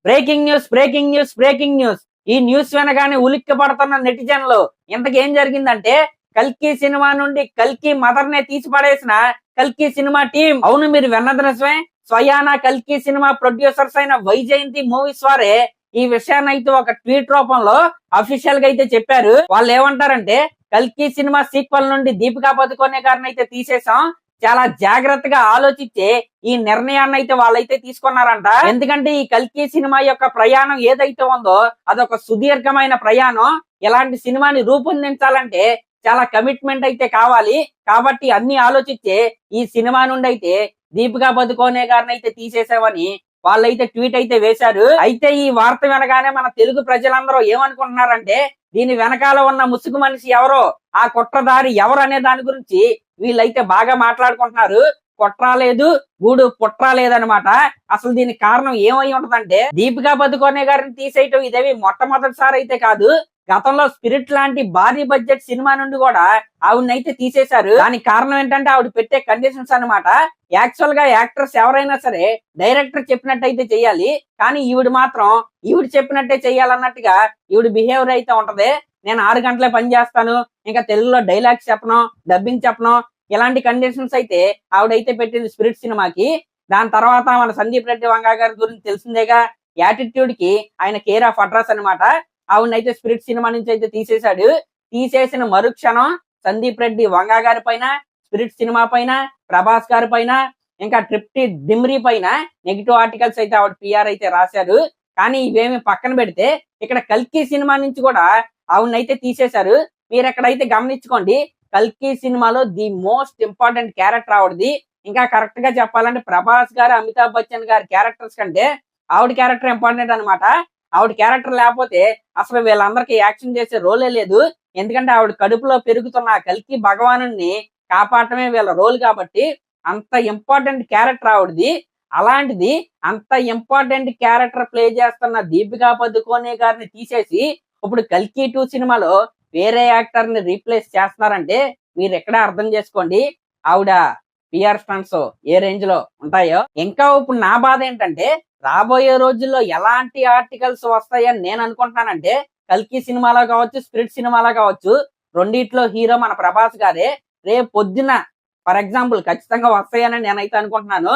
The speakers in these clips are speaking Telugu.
Breaking news. ఈ న్యూస్ వినగానే ఉలిక్కి పడుతున్న నెటిజన్లు. ఇంతకేం జరిగిందంటే కల్కి సినిమా నుండి కల్కి మదర్ నే తీసి పడేసిన కల్కి సినిమా టీం. అవును, మీరు విన్నది నిజమే. స్వయానా కల్కి సినిమా ప్రొడ్యూసర్స్ అయిన వైజయంతి మూవీస్ వారే ఈ విషయాన్ని అయితే ఒక ట్వీట్ రూపంలో అఫీషియల్ గా అయితే చెప్పారు. వాళ్ళు ఏమంటారంటే కల్కి సినిమా సీక్వెల్ నుండి దీపికా పదుకొనే గారిని అయితే తీసేసాం. చాలా జాగ్రత్తగా ఆలోచించే ఈ నిర్ణయాన్ని అయితే వాళ్ళైతే తీసుకున్నారంట. ఎందుకంటే ఈ కల్కి సినిమా యొక్క ప్రయాణం ఏదైతే ఉందో అదొక సుదీర్ఘమైన ప్రయాణం. ఇలాంటి సినిమాని రూపొందించాలంటే చాలా కమిట్మెంట్ అయితే కావాలి. కాబట్టి అన్ని ఆలోచించే ఈ సినిమా నుండి అయితే దీపికా పదుకొనే గారిని అయితే తీసేసామని వాళ్ళైతే ట్వీట్ అయితే వేశారు. అయితే ఈ వార్త వినగానే మన తెలుగు ప్రజలందరూ ఏమనుకుంటున్నారంటే దీని వెనకాల ఉన్న ముసుగు మనిషి ఎవరో, ఆ కుట్రదారి ఎవరు అనే దాని గురించి వీళ్ళైతే బాగా మాట్లాడుకుంటున్నారు. కుట్రాలేదు, గూడు పుట్రాలేదనమాట. అసలు దీనికి కారణం ఏమై ఉంటదంటే దీపికా పదుకొనే గారిని తీసేయటం ఇదేవి మొట్టమొదటిసారి అయితే కాదు. గతంలో స్పిరిట్ లాంటి భారీ బడ్జెట్ సినిమా నుండి కూడా ఆవిడనైతే తీసేశారు. దానికి కారణం ఏంటంటే ఆవిడ పెట్టే కండిషన్స్ అనమాట. యాక్చువల్ గా యాక్టర్స్ ఎవరైనా సరే డైరెక్టర్ చెప్పినట్టయితే చెయ్యాలి, కానీ ఈవిడ మాత్రం ఈవిడ చెప్పినట్టే చెయ్యాలన్నట్టుగా ఈవిడ బిహేవియర్ అయితే ఉంటది. నేను 6 గంటలే పని చేస్తాను, ఇంకా తెలుగులో డైలాగ్స్ చెప్పను, డబ్బింగ్ చెప్పను, ఇలాంటి కండిషన్స్ అయితే ఆవిడైతే పెట్టింది స్పిరిట్ సినిమాకి. దాని తర్వాత మన సందీప్ రెడ్డి వంగ గారి గురించి తెలిసిందేగా. యాటిట్యూడ్ కి ఆయన కేర్ ఆఫ్ అడ్రస్ అనమాట. ఆవిడనైతే స్పిరిట్ సినిమా నుంచి అయితే తీసేశాడు. తీసేసిన మరుక్షణం సందీప్ రెడ్డి వంగ గారి పైన, స్పిరిట్ సినిమా పైన, ప్రభాస్ గారి పైన, ఇంకా ట్రిప్టీ దిమ్రీ పైన నెగిటివ్ ఆర్టికల్స్ అయితే ఆవిడ పిఆర్ అయితే రాశారు. కానీ ఇవేమి పక్కన పెడితే ఇక్కడ కల్కి సినిమా నుంచి కూడా ఆవిడనైతే తీసేశారు. మీరు ఎక్కడైతే గమనించుకోండి, కల్కి సినిమాలో ది మోస్ట్ ఇంపార్టెంట్ క్యారెక్టర్ ఆవిడది. ఇంకా కరెక్ట్ గా చెప్పాలంటే ప్రభాస్ గారు, అమితాబ్ బచ్చన్ గారి క్యారెక్టర్స్ కంటే ఆవిడ క్యారెక్టర్ ఇంపార్టెంట్ అనమాట. ఆవిడ క్యారెక్టర్ లేకపోతే అసలు వీళ్ళందరికీ యాక్షన్ చేసే రోలే లేదు. ఎందుకంటే ఆవిడ కడుపులో పెరుగుతున్న కల్కి భగవానుని కాపాడటమే వీళ్ళ రోల్ కాబట్టి అంత ఇంపార్టెంట్ క్యారెక్టర్ ఆవిడది. అలాంటిది అంత ఇంపార్టెంట్ క్యారెక్టర్ ప్లే చేస్తున్న దీపికా పదుకొనే గారిని తీసేసి ఇప్పుడు కల్కి 2 సినిమాలో వేరే యాక్టర్ ని రీప్లేస్ చేస్తున్నారంటే మీరు ఎక్కడే అర్థం చేసుకోండి ఆవిడ పిఆర్ స్టంట్స్ ఏ రేంజ్ లో ఉంటాయో. ఇంకా ఇప్పుడు నా బాధ ఏంటంటే రాబోయే రోజుల్లో ఎలాంటి ఆర్టికల్స్ వస్తాయని నేను అనుకుంటున్నానంటే కల్కి సినిమాలో కావచ్చు, స్పిరిట్ సినిమాలో కావచ్చు, రెండిట్లో హీరో మన ప్రభాస్ గారే. రేపు పొద్దున ఫర్ ఎగ్జాంపుల్ ఖచ్చితంగా వస్తాయని నేనైతే అనుకుంటున్నాను.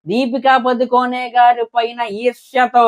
దీపికా పదుకొనే గారి పైన ఈర్ష్యతో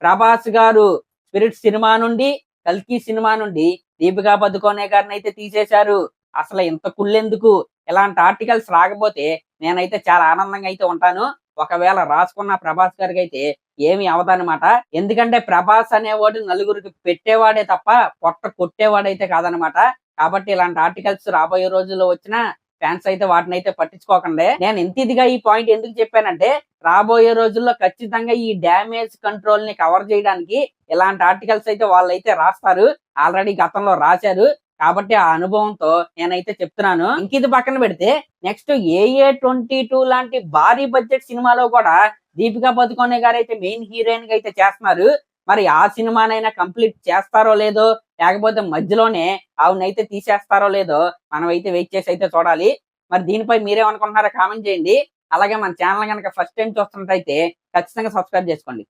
ప్రభాస్ గారు స్పిరిట్ సినిమా నుండి, కల్కి సినిమా నుండి దీపికా పదుకొనే గారిని అయితే తీసేశారు. అసలు ఇంత కుళ్ళెందుకు? ఇలాంటి ఆర్టికల్స్ రాకపోతే నేనైతే చాలా ఆనందంగా అయితే ఉంటాను. ఒకవేళ రాసుకున్న ప్రభాస్ గారికి అయితే ఏమి అవదనమాట. ఎందుకంటే ప్రభాస్ అనేవాడు నలుగురికి పెట్టేవాడే తప్ప పొట్ట కొట్టేవాడైతే కాదనమాట. కాబట్టి ఇలాంటి ఆర్టికల్స్ రాబోయే రోజుల్లో వచ్చినా ఫ్యాన్స్ అయితే వాటిని అయితే పట్టించుకోకండి. నేను ఇంత ఇదిగా ఈ పాయింట్ ఎందుకు చెప్పానంటే రాబోయే రోజుల్లో ఖచ్చితంగా ఈ డ్యామేజ్ కంట్రోల్ ని కవర్ చేయడానికి ఇలాంటి ఆర్టికల్స్ అయితే వాళ్ళైతే రాస్తారు. ఆల్రెడీ గతంలో రాశారు. కాబట్టి ఆ అనుభవంతో నేనైతే చెప్తున్నాను. ఇంక ఇది పక్కన పెడితే నెక్స్ట్ AA22 లాంటి భారీ బడ్జెట్ సినిమాలో కూడా దీపికా పదుకొనే గారు అయితే మెయిన్ హీరోయిన్ గా అయితే చేస్తున్నారు. మరి ఆ సినిమానైనా కంప్లీట్ చేస్తారో లేదో, లేకపోతే మధ్యలోనే ఆవిడనైతే తీసేస్తారో లేదో మనం అయితే వెయిట్ చేసి అయితే చూడాలి. మరి దీనిపై మీరేమనుకుంటున్నారో కామెంట్ చేయండి. అలాగే మన ఛానల్ కనుక ఫస్ట్ టైం చూస్తున్నట్టయితే ఖచ్చితంగా సబ్స్క్రైబ్ చేసుకోండి.